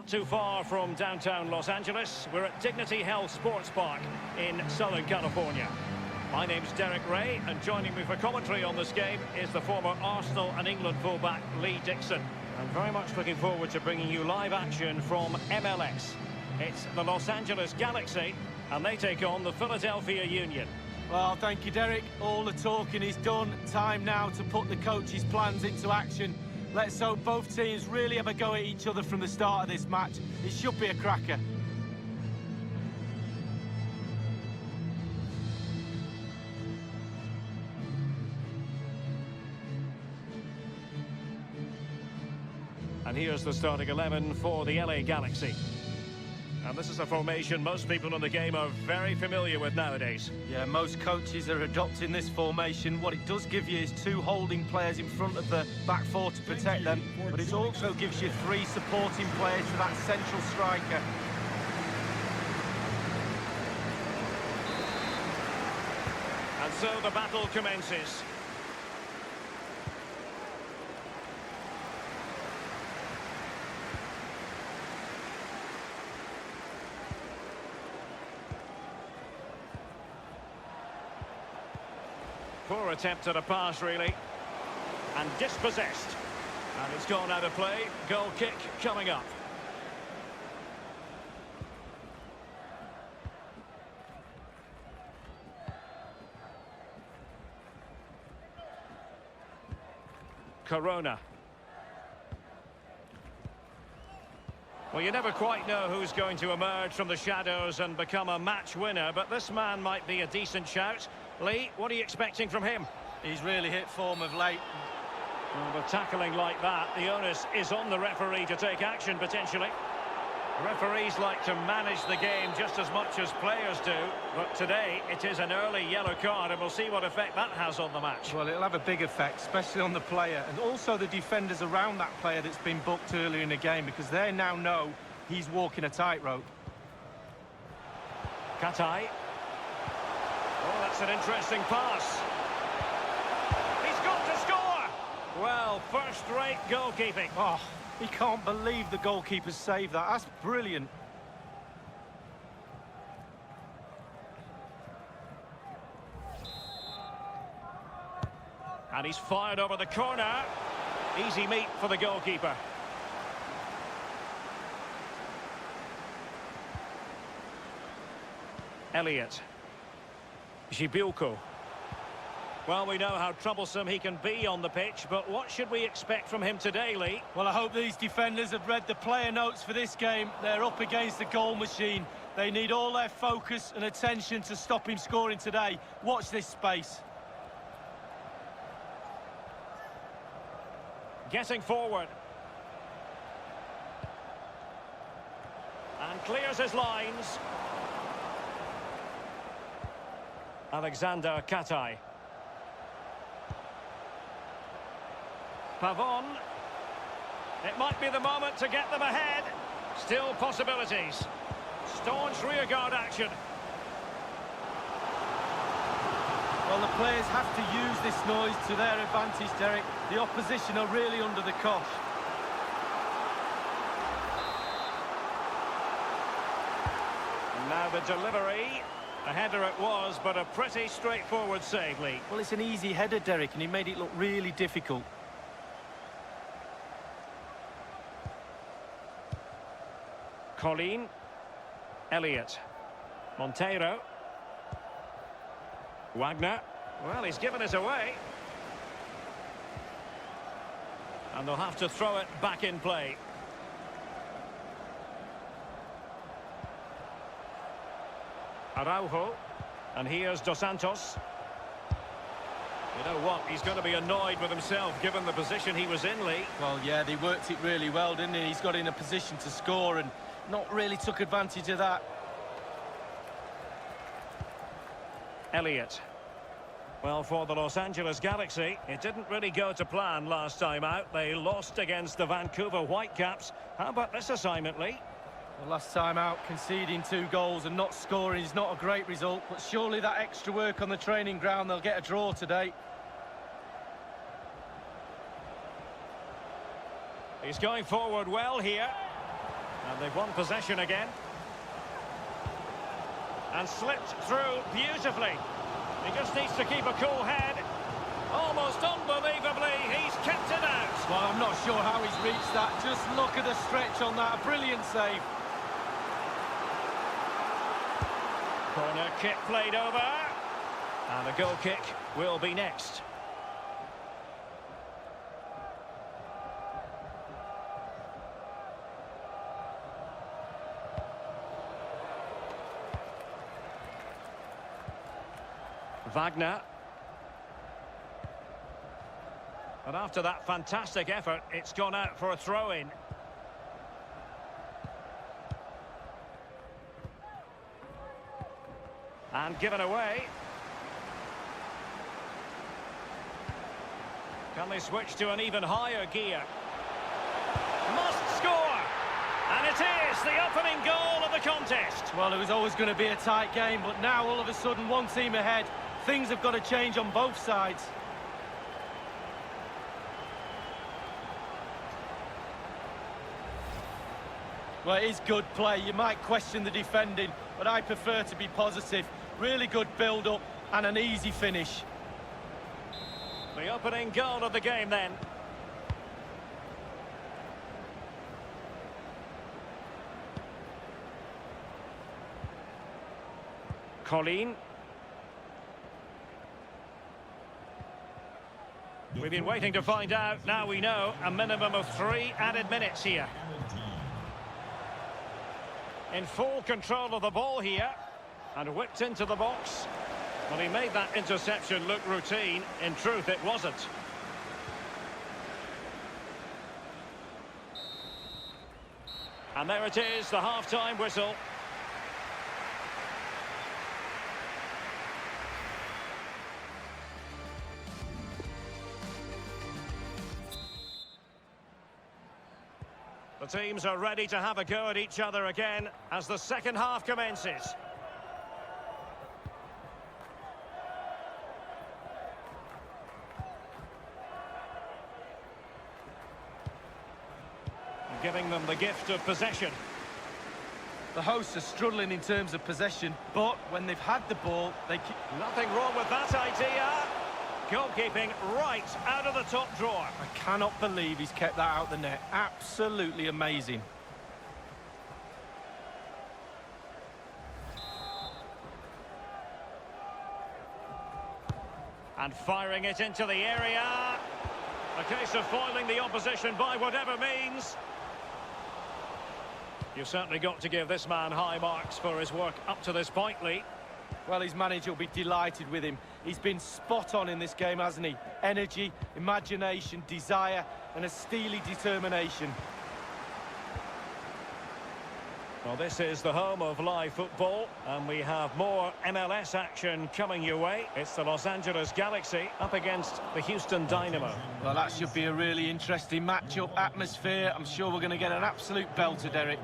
not too far from downtown Los Angeles. We're at Dignity Health Sports Park in Southern California. My name's Derek Ray, and joining me for commentary on this game is the former Arsenal and England fullback Lee Dixon. I'm very much looking forward to bringing you live action from MLS. It's the Los Angeles Galaxy, and they take on the Philadelphia Union. Well, thank you, Derek. All the talking is done. Time now to put the coach's plans into action. Let's hope both teams really have a go at each other from the start of this match. It should be a cracker. And here's the starting 11 for the LA Galaxy. And this is a formation most people in the game are very familiar with nowadays. Yeah, most coaches are adopting this formation. What it does give you is two holding players in front of the back four to protect them, but it also gives you three supporting players to that central striker. And so the battle commences. Poor attempt at a pass, really. And dispossessed. And it's gone out of play. Goal kick coming up. Corona. Well, you never quite know who's going to emerge from the shadows and become a match winner, but this man might be a decent shout. Lee, what are you expecting from him? He's really hit form of late. Well, with tackling like that, the onus is on the referee to take action, potentially. Referees like to manage the game just as much as players do, but today it is an early yellow card, and we'll see what effect that has on the match. Well, it'll have a big effect, especially on the player, and also the defenders around that player that's been booked earlier in the game, because they now know he's walking a tightrope. Katai. Oh, that's an interesting pass. He's got to score! Well, first-rate goalkeeping. Oh, he can't believe the goalkeeper saved that. That's brilliant. And he's fired over the corner. Easy meat for the goalkeeper. Elliott. Gibilco. Well, we know how troublesome he can be on the pitch, but what should we expect from him today, Lee? Well, I hope these defenders have read the player notes for this game. They're up against the goal machine. They need all their focus and attention to stop him scoring today. Watch this space. Getting forward. And clears his lines. Alexander Katai. Pavon. It might be the moment to get them ahead. Still possibilities. Staunch rearguard action. Well, the players have to use this noise to their advantage, Derek. The opposition are really under the cosh. And now the delivery. A header it was, but a pretty straightforward save, Lee. Well, it's an easy header, Derek, and he made it look really difficult. Colleen. Elliott. Monteiro. Wagner. Well, he's given us away. And they'll have to throw it back in play. Araujo. And here's Dos Santos. You know what? He's going to be annoyed with himself given the position he was in, Lee. Well, yeah, they worked it really well, didn't he? He's got in a position to score and not really took advantage of that. Elliott. Well, for the Los Angeles Galaxy, it didn't really go to plan last time out. They lost against the Vancouver Whitecaps. How about this assignment, Lee? Well, last time out, conceding 2 goals and not scoring is not a great result, but surely that extra work on the training ground, they'll get a draw today. He's going forward well here. And they've won possession again. And slipped through beautifully. He just needs to keep a cool head. Almost unbelievably, he's kept it out. Well, I'm not sure how he's reached that. Just look at the stretch on that. A brilliant save. Corner kick played over. And the goal kick will be next. Wagner. And after that fantastic effort, it's gone out for a throw-in. And given away. Can they switch to an even higher gear? Must score! And it is the opening goal of the contest. Well, it was always going to be a tight game, but now all of a sudden one team ahead. Things have got to change on both sides. Well, it is good play. You might question the defending, but I prefer to be positive. Really good build-up and an easy finish. The opening goal of the game then. Colleen. We've been waiting to find out. Now we know a minimum of 3 added minutes here. In full control of the ball here. And whipped into the box. Well, he made that interception look routine. In truth, it wasn't. And there it is, the half-time whistle. The teams are ready to have a go at each other again as the second half commences. Giving them the gift of possession. The hosts are struggling in terms of possession, but when they've had the ball, they keep... Nothing wrong with that idea. Goalkeeping right out of the top drawer. I cannot believe he's kept that out the net. Absolutely amazing. And firing it into the area. A case of foiling the opposition by whatever means. You've certainly got to give this man high marks for his work up to this point, Lee. Well, his manager will be delighted with him. He's been spot on in this game, hasn't he? Energy, imagination, desire, and a steely determination. Well, this is the home of live football, and we have more MLS action coming your way. It's the Los Angeles Galaxy up against the Houston Dynamo. Well, that should be a really interesting matchup, atmosphere. I'm sure we're going to get an absolute belter, Derek.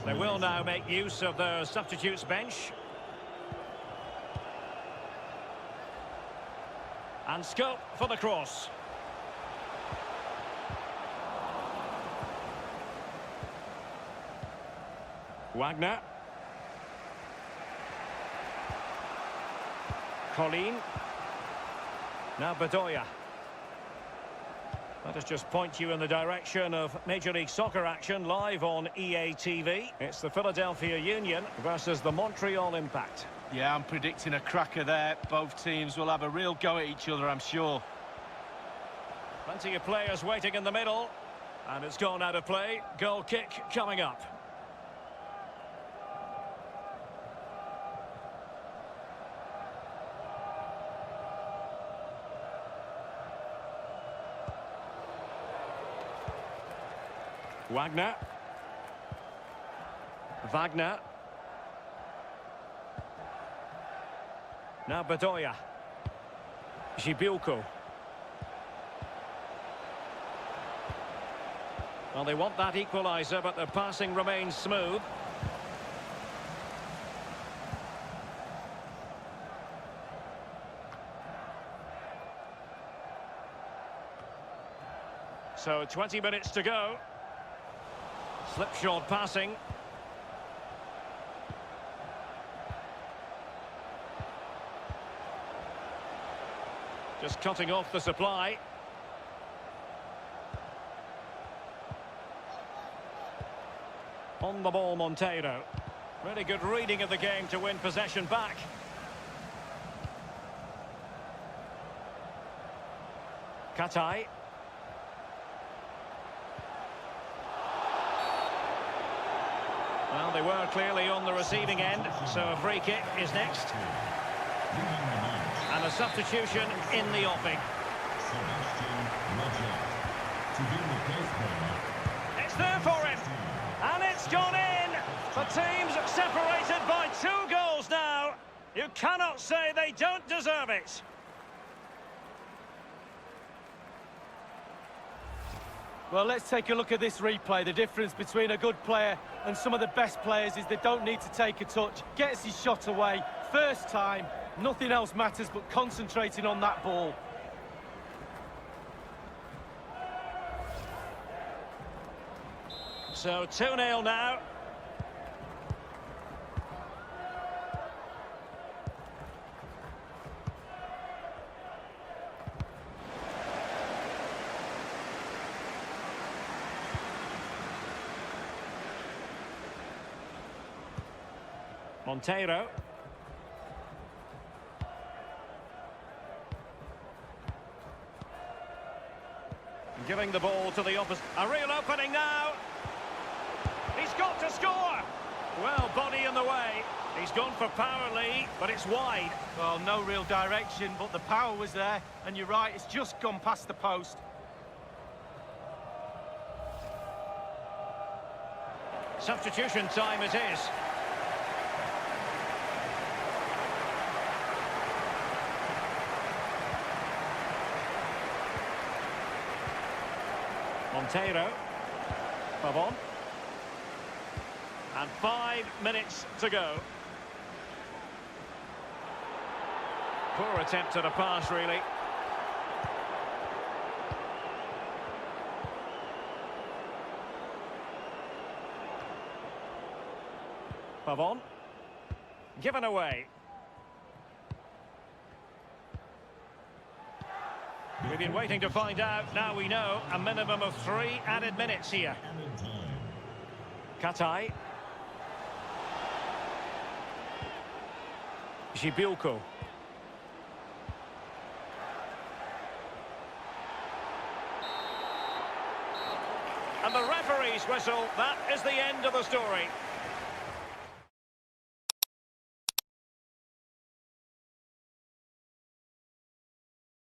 They will now make use of their substitutes bench. And scope for the cross. Wagner. Colleen. Now Bedoya. Let us just point you in the direction of Major League Soccer action live on EA TV. It's the Philadelphia Union versus the Montreal Impact. Yeah, I'm predicting a cracker there. Both teams will have a real go at each other, I'm sure. Plenty of players waiting in the middle. And it's gone out of play. Goal kick coming up. Wagner. Now Bedoya. Gibilco. Well, they want that equaliser, but their passing remains smooth. So 20 minutes to go. Slipshod passing. Just cutting off the supply. On the ball, Monteiro. Really good reading of the game to win possession back. Katai. Well, they were clearly on the receiving end, so a free kick is next. And a substitution in the offing. It's there for him. And it's gone in. The team's separated by 2 goals now. You cannot say they don't deserve it. Well, let's take a look at this replay. The difference between a good player and some of the best players is they don't need to take a touch. Gets his shot away. First time. Nothing else matters but concentrating on that ball. So 2-0 now. Monteiro. Giving the ball to the opposite. A real opening now. He's got to score. Well, body in the way. He's gone for power, Lee, but it's wide. Well, no real direction, but the power was there. And you're right, it's just gone past the post. Substitution time it is. Monteiro. Pavon. And 5 minutes to go. Poor attempt at a pass, really. Pavon. Given away. We've been waiting to find out. Now we know a minimum of 3 added minutes here. Katai. Gibilco. And the referee's whistle. That is the end of the story.